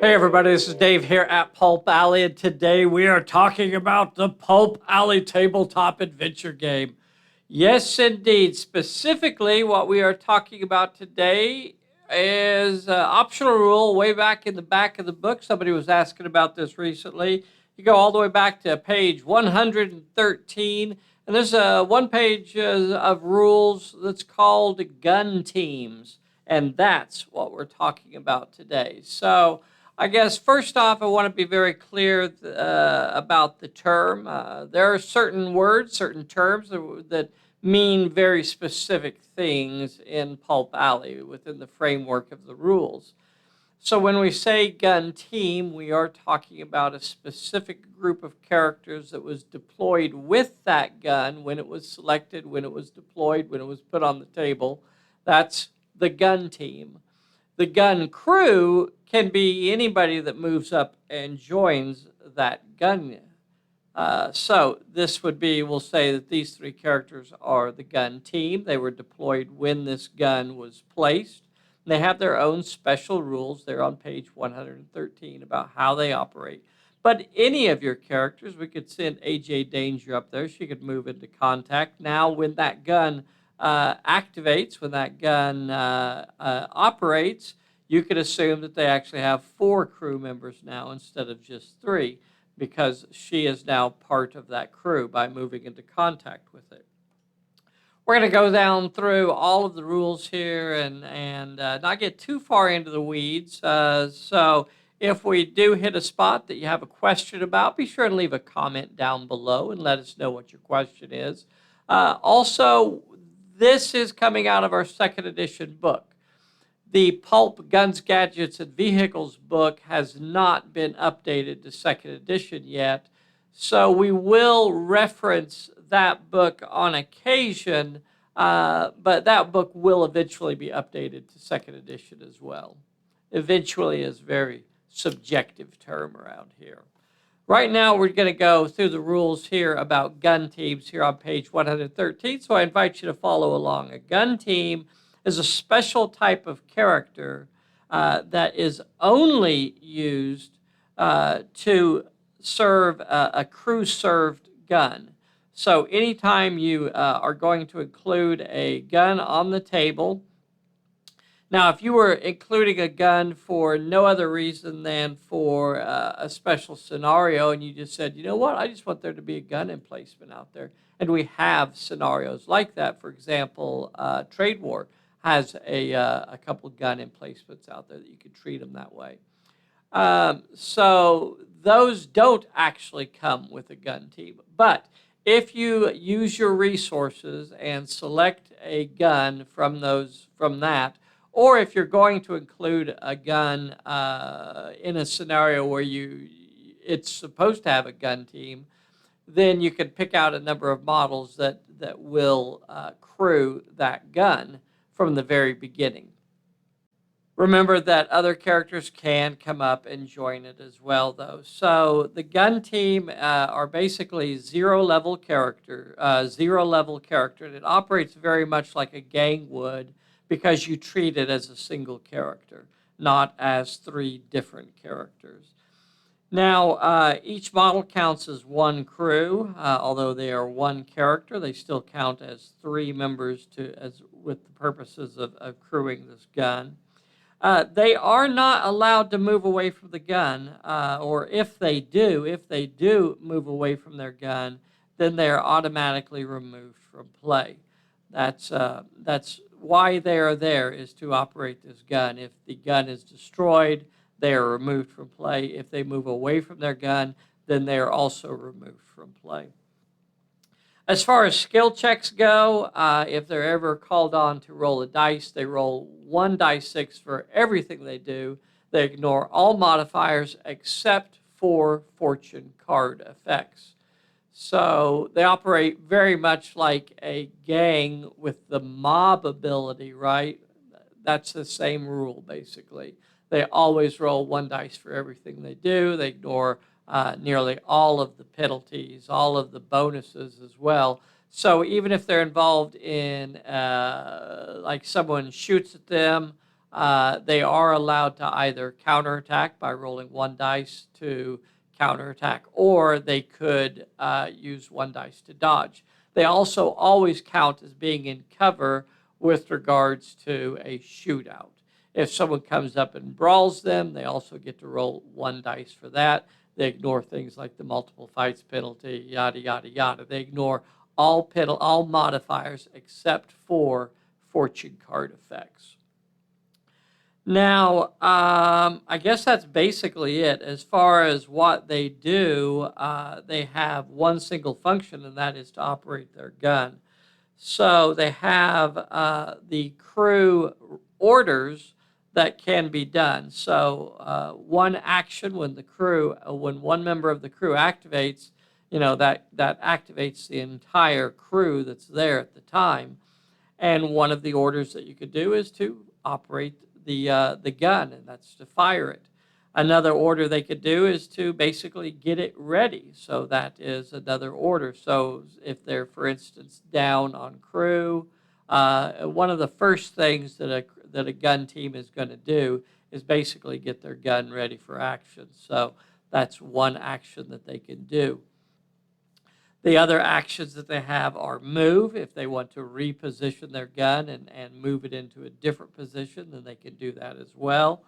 Hey everybody, this is Dave here at Pulp Alley, and today we are talking about the Pulp Alley tabletop adventure game. Yes, indeed. Specifically, what we are talking about today is optional rule way back in the back of the book. Somebody was asking about this recently. You go all the way back to page 113, and there's one page of rules that's called gun teams, and that's what we're talking about today. So, I guess first off, I want to be very clear about the term. There are certain words, certain terms that mean very specific things in Pulp Alley within the framework of the rules. So when we say gun team, we are talking about a specific group of characters that was deployed with that gun when it was selected, when it was deployed, when it was put on the table. That's the gun team. The gun crew can be anybody that moves up and joins that gun. So this would be, we'll say that these three characters are the gun team. They were deployed when this gun was placed. They have their own special rules. They're on page 113 about how they operate. But any of your characters, we could send AJ Danger up there. She could move into contact. Now, when that gun activates, when that gun operates, you could assume that they actually have 4 crew members now instead of just 3, because she is now part of that crew by moving into contact with it. We're going to go down through all of the rules here and not get too far into the weeds. So if we do hit a spot that you have a question about, be sure and leave a comment down below and let us know what your question is. Also, this is coming out of our second edition book. The Pulp Guns, Gadgets, and Vehicles book has not been updated to second edition yet, so we will reference that book on occasion, but that book will eventually be updated to second edition as well. Eventually is a very subjective term around here. Right now, we're going to go through the rules here about gun teams here on page 113, so I invite you to follow along. A gun team is a special type of character that is only used to serve a crew-served gun. So anytime you are going to include a gun on the table, now if you were including a gun for no other reason than for a special scenario, and you just said, you know what, I just want there to be a gun emplacement out there, and we have scenarios like that. For example, Trade War has a couple gun emplacements out there that you could treat them that way. So those don't actually come with a gun team. But if you use your resources and select a gun from that, or if you're going to include a gun in a scenario where it's supposed to have a gun team, then you can pick out a number of models that will crew that gun from the very beginning. Remember that other characters can come up and join it as well, though. So the gun team are basically zero-level character, and it operates very much like a gang would, because you treat it as a single character, not as 3 different characters. Now, each model counts as 1 crew. Although they are 1 character, they still count as 3 members with the purposes of crewing this gun. They are not allowed to move away from the gun, or if they do move away from their gun, then they are automatically removed from play. That's why they are there, is to operate this gun. If the gun is destroyed, they are removed from play. If they move away from their gun, then they are also removed from play. As far as skill checks go, if they're ever called on to roll a dice, they roll 1 dice 6 for everything they do. They ignore all modifiers except for fortune card effects. So they operate very much like a gang with the mob ability, right? That's the same rule, basically. They always roll 1 dice for everything they do. They ignore nearly all of the penalties, all of the bonuses as well. So even if they're involved in, like someone shoots at them, They are allowed to either counterattack by rolling one dice to counterattack, or they could use one dice to dodge. They also always count as being in cover with regards to a shootout. If someone comes up and brawls them, they also get to roll one dice for that. They ignore things like the multiple fights penalty, yada, yada, yada. They ignore all modifiers except for fortune card effects. Now, I guess that's basically it. As far as what they do, they have one single function, and that is to operate their gun. So they have the crew orders that can be done. So one action when one member of the crew activates, that activates the entire crew that's there at the time. And one of the orders that you could do is to operate the gun, and that's to fire it. Another order they could do is to basically get it ready. So that is another order. So if they're, for instance, down on crew, one of the first things that a gun team is going to do is basically get their gun ready for action. So that's one action that they can do. The other actions that they have are move. If they want to reposition their gun and move it into a different position, then they can do that as well.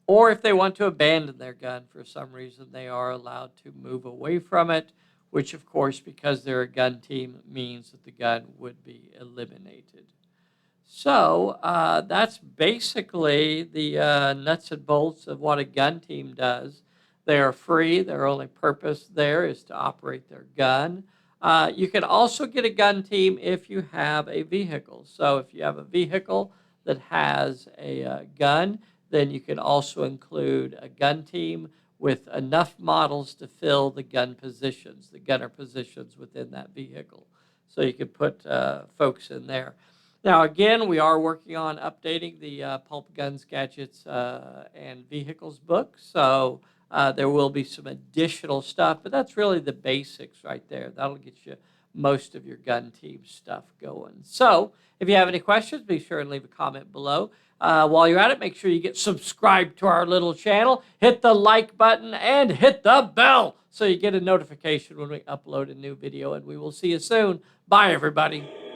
Or if they want to abandon their gun for some reason, they are allowed to move away from it, which, of course, because they're a gun team, means that the gun would be eliminated. So that's basically the nuts and bolts of what a gun team does. They are free. Their only purpose there is to operate their gun. You can also get a gun team if you have a vehicle. So if you have a vehicle that has a gun, then you can also include a gun team with enough models to fill the gunner positions within that vehicle. So you could put folks in there. Now, again, we are working on updating the Pulp Guns, Gadgets, and Vehicles book. So there will be some additional stuff, but that's really the basics right there. That'll get you most of your gun team stuff going. So if you have any questions, be sure and leave a comment below. While you're at it, make sure you get subscribed to our little channel, hit the like button, and hit the bell so you get a notification when we upload a new video, and we will see you soon. Bye, everybody.